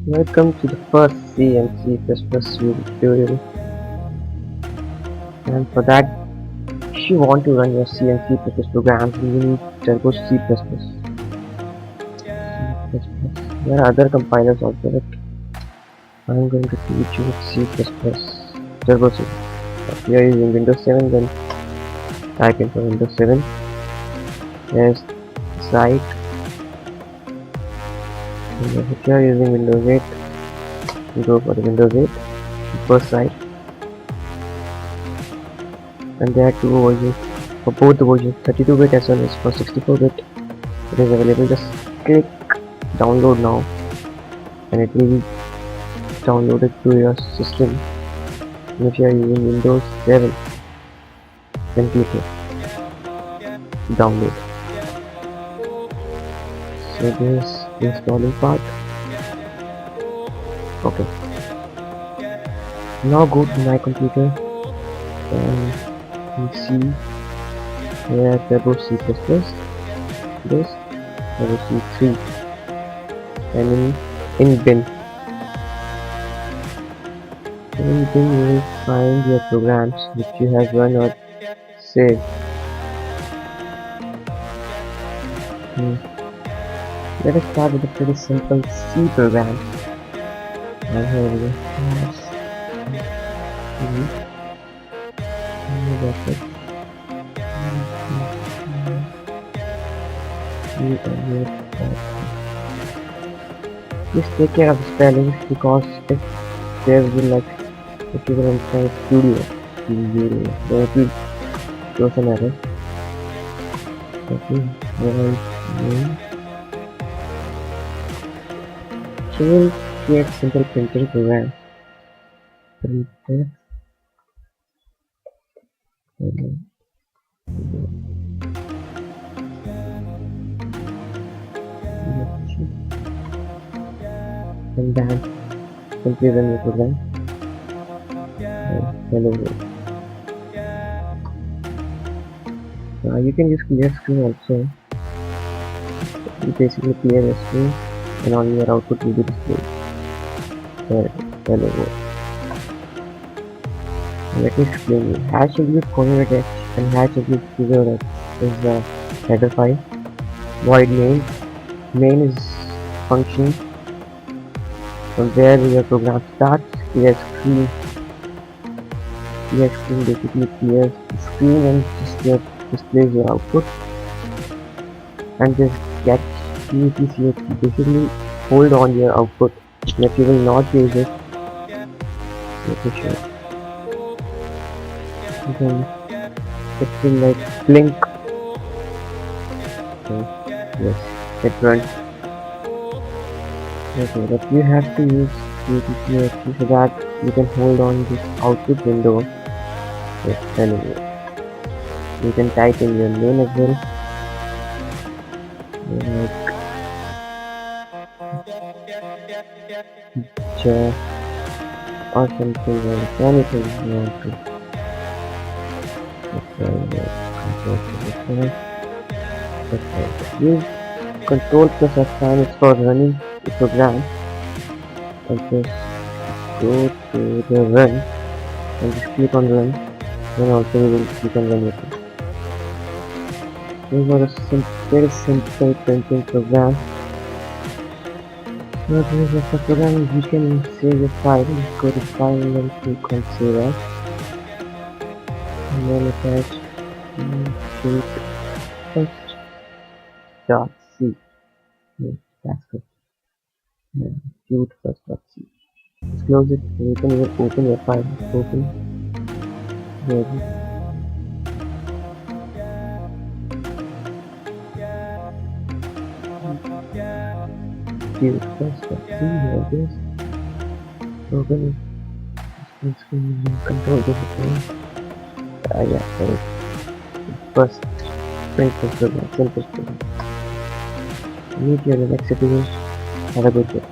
Welcome to the first C and C++ tutorial, and for that if you want to run your C and C++ programs you need Turbo C++. There are other compilers also, but I'm going to teach you C++, Turbo C. If you are using Windows 7, then type in for Windows 7. There's the site. And if you are using Windows 8, you go for the Windows 8, the first site. And there are two versions for both the versions, 32-bit as well as for 64-bit. It is available. Just click download now and it will be downloaded to your system. And if you are using Windows 7, then click here, download. So this is the installing part. Okay, now go to my computer and you see here Turbo C++, this Turbo C3, and in bin you will find your programs which you have run or saved. Let us start with a pretty simple C program. And here we go. That's it. Please take care of the spellings, because if there will be like if you will install studio there will show some error. Okay, so we'll create simple printing program. Printer. And then simply run the program. Hello. You can use clear screen also. You basically clear the screen and all your output will be displayed. Hello. Let me explain you. Hash include coordinate and hash include figure is the header file. Void main is function from where your program starts. Clear screen basically clears the screen and displays your output. And this get CAT basically hold on your output, and if you will not use it, let me show. Then it will like blink. Okay, yes, it runs. Okay, but you have to use CAT so that you can hold on this output window. Yes, anyway. You can type in your name as well. Like or something else, anything you want to. Use Control plus F9 is for running the program, and just go to the run and just click on run, then also you will click on run it. This was a very simple printing program. So this is the program. You can save the file. Just go to file and click on save as, and then attach shoot first.c. Yes, that's good. Yeah, shoot first.c. Just close it. You can even open your file. Open. There. Shoot first.c. Here it is. Open it. Control this. Yeah, sorry. First print this program, simple program. Meet you in the next episode. Have a good day.